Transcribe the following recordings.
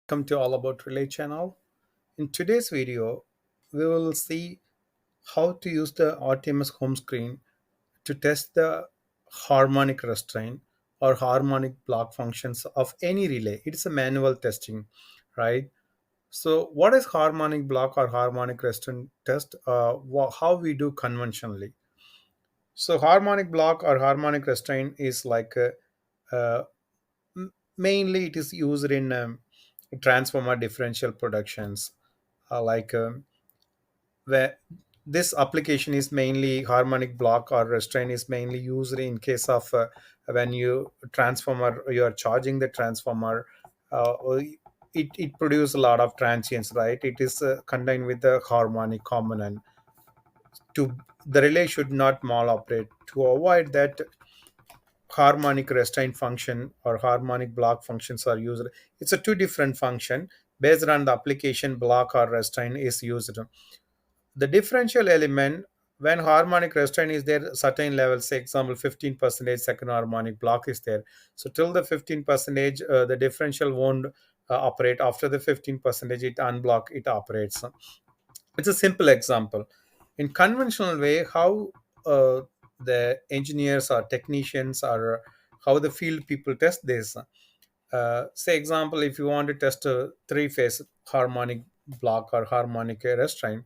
Welcome to All About Relay channel. In today's video, we will see how to use the RTMS home screen to test the harmonic restraint or harmonic block functions of any relay. It is a manual testing, right? So, what is harmonic block or harmonic restraint test? How we do conventionally. So, harmonic block or harmonic restraint is like uh, mainly it is used in transformer differential productions like where this application is mainly harmonic block or restraint is mainly used in case of when you transformer you are charging the transformer or it produces a lot of transients, right? It is contained with the harmonic component. To the relay should not mal operate. To avoid that, harmonic restraint function or harmonic block functions are used. It's a two different function based on the application. Block or restraint is used. The differential element, when harmonic restraint is there certain level, say example 15 percentage, second harmonic block is there, so till the 15 percentage the differential won't operate. After the 15 percentage it unblock, it operates. It's a simple example. In conventional way, how the engineers or technicians or how the field people test this, say example if you want to test a three phase harmonic block or harmonic restraint,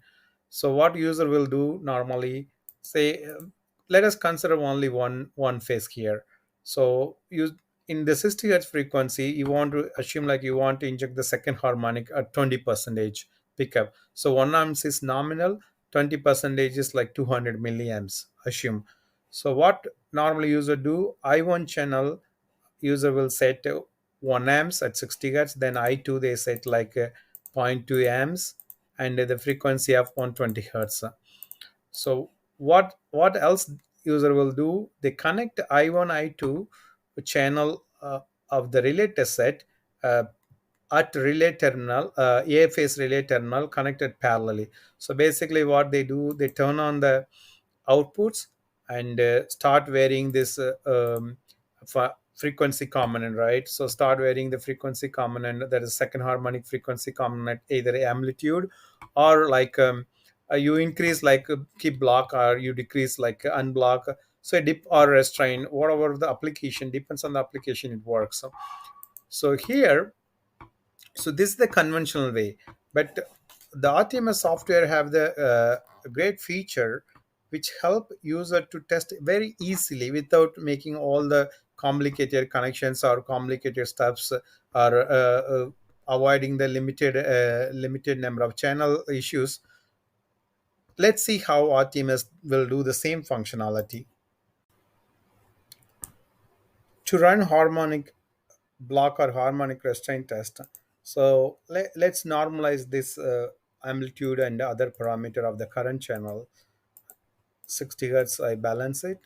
so what user will do normally, say let us consider only one phase here. So you, in the 60 hertz frequency, you want to assume like you want to inject the second harmonic at 20 percentage pickup. So 1 amps is nominal, 20 percentage is like 200 milliamps assume. So what normally user do, I1 channel user will set 1 amps at 60 hertz, then I2 they set like zero point 0.2 amps and the frequency of 120 hertz. So what else user will do, they connect I1 I2 channel of the relay test set uh, at relay terminal, a phase relay terminal connected parallelly. So basically what they do, they turn on the outputs and start varying this frequency component, right? So start varying the frequency component, that is second harmonic frequency component, either amplitude or like you increase like keep block or you decrease like unblock. So dip or restrain, whatever the application, depends on the application it works. So here, so this is the conventional way, but the RTMS software have the great feature which help user to test very easily without making all the complicated connections or complicated steps or avoiding the limited number of channel issues. Let's see how RTMS will do the same functionality. To run harmonic block or harmonic restraint test, so let's normalize this amplitude and other parameter of the current channel. 60 hertz I balance it.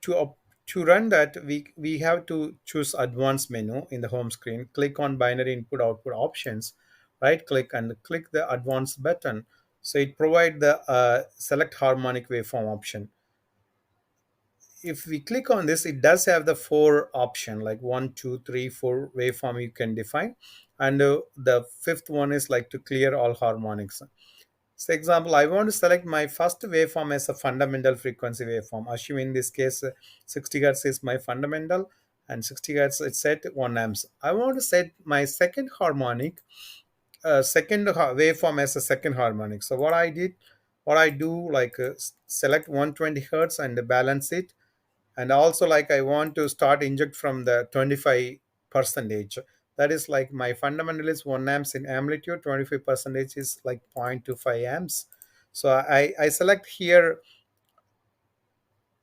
To run that, we have to choose advanced menu in the home screen, click on binary input output options, right click and click the advanced button. So it provide the select harmonic waveform option. If we click on this, it does have the four option like one, two, three, four waveform you can define, and the fifth one is like to clear all harmonics. So example, I want to select my first waveform as a fundamental frequency waveform. Assume in this case 60 hertz is my fundamental and 60 hertz it's set 1 amps. I want to set my second harmonic, waveform as a second harmonic. So what I do like select 120 hertz and balance it, and also like I want to start inject from the 25 percentage. That is like my fundamental is 1 amps in amplitude, 25 percentage is like 0.25 amps. So I select here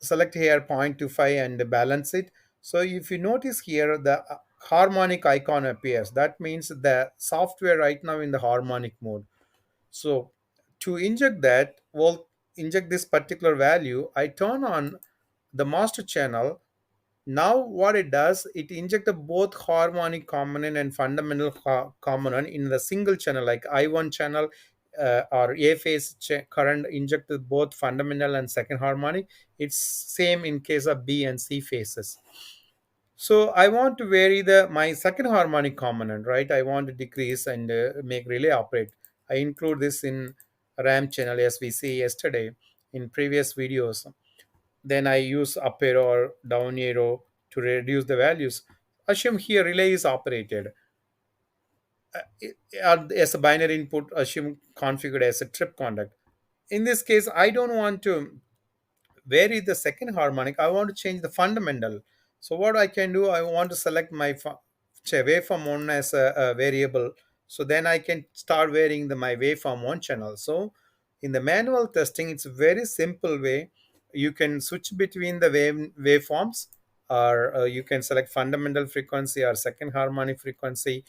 0.25 and balance it. So if you notice here, the harmonic icon appears. That means the software right now in the harmonic mode. So to inject that, well, inject this particular value, I turn on the master channel. Now what it does, it inject both harmonic component and fundamental component in the single channel, like I1 channel or A phase current injected both fundamental and second harmonic. It's same in case of B and C phases. So I want to vary the my second harmonic component, right? I want to decrease and make relay operate. I include this in RAM channel as we see yesterday in previous videos. Then I use up arrow or down arrow to reduce the values. Assume here relay is operated as a binary input, assume configured as a trip conduct. In this case, I don't want to vary the second harmonic. I want to change the fundamental. So what I can do, I want to select my waveform one as a variable. So then I can start varying my waveform one channel. So in the manual testing, it's a very simple way. You can switch between the waveforms, or you can select fundamental frequency or second harmonic frequency.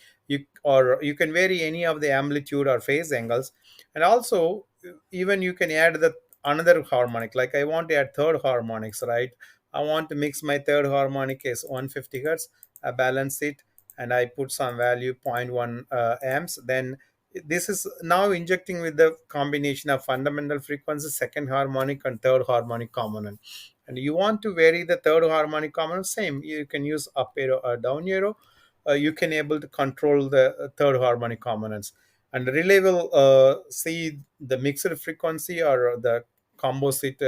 Or you can vary any of the amplitude or phase angles, and also even you can add the another harmonic. Like I want to add third harmonics, right? I want to mix my third harmonic is 150 hertz. I balance it and I put some value zero point 0.1 amps. Then this is now injecting with the combination of fundamental frequency, second harmonic, and third harmonic component. And you want to vary the third harmonic component, same. You can use up arrow or down arrow. You can able to control the third harmonic components. And the relay will see the mixed frequency or the composite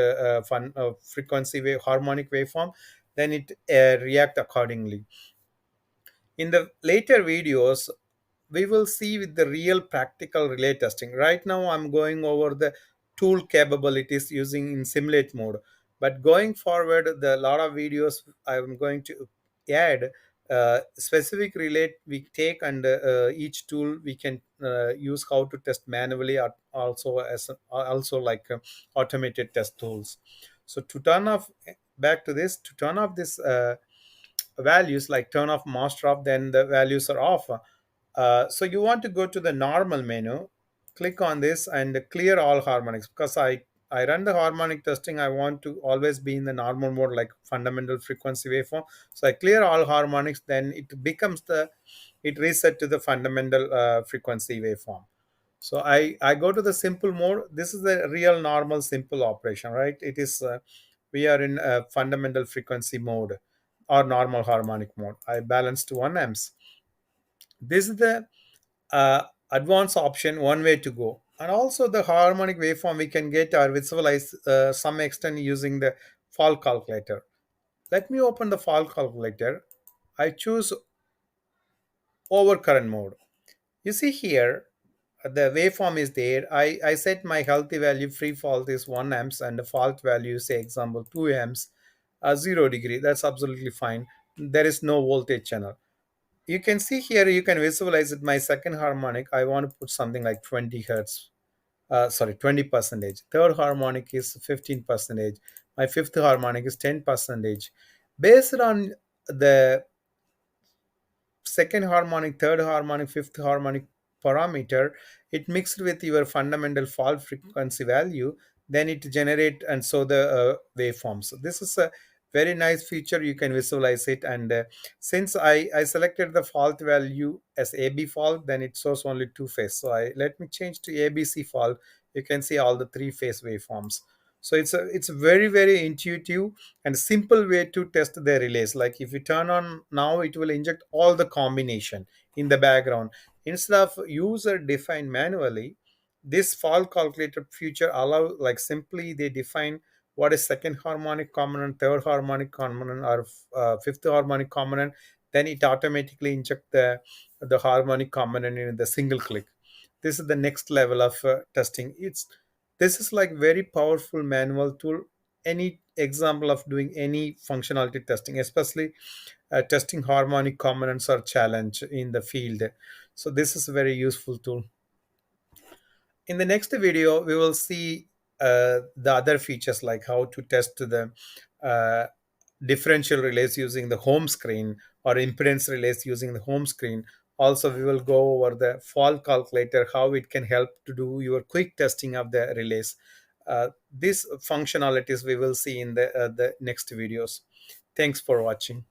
frequency wave harmonic waveform. Then it react accordingly. In the later videos, we will see with the real practical relay testing. Right now I'm going over the tool capabilities using in simulate mode, but going forward the lot of videos I'm going to add specific relay we take, and each tool we can use how to test manually, or also as also like automated test tools. So to turn off, back to this, to turn off this values, like turn off master off, then the values are off. So you want to go to the normal menu, click on this and clear all harmonics, because I run the harmonic testing. I want to always be in the normal mode, like fundamental frequency waveform. So I clear all harmonics, then it becomes it reset to the fundamental frequency waveform. So I go to the simple mode. This is the real normal simple operation, right? It is we are in fundamental frequency mode or normal harmonic mode. I balanced 1 amps. This is the advanced option, one way to go. And also the harmonic waveform we can get or visualize some extent using the fault calculator. Let me open the fault calculator. I choose overcurrent mode. You see here, the waveform is there. I set my healthy value, free fault is 1 amps, and the fault value, say example 2 amps, 0 degree. That's absolutely fine. There is no voltage channel. You can see here, you can visualize it. My second harmonic, I want to put something like 20 hertz. Sorry, 20 percentage. Third harmonic is 15 percentage. My fifth harmonic is 10 percentage. Based on the second harmonic, third harmonic, fifth harmonic parameter, it mixed with your fundamental fault frequency value, then it generate and show the waveforms. So this is a very nice feature. You can visualize it. And since I selected the fault value as AB fault, then it shows only two phase. So I let me change to ABC fault. You can see all the three phase waveforms. So it's a very very intuitive and simple way to test the relays. Like if you turn on now, it will inject all the combination in the background instead of user define manually. This fault calculator feature allow, like simply they define what is second harmonic component, third harmonic component, or fifth harmonic component. Then it automatically inject the harmonic component in the single click. This is the next level of testing. This is like very powerful manual tool. Any example of doing any functionality testing, especially testing harmonic components or challenge in the field. So this is a very useful tool. In the next video, we will see the other features, like how to test the uh, differential relays using the home screen, or impedance relays using the home screen. Also, we will go over the fault calculator, how it can help to do your quick testing of the relays. These functionalities we will see in the next videos. Thanks for watching.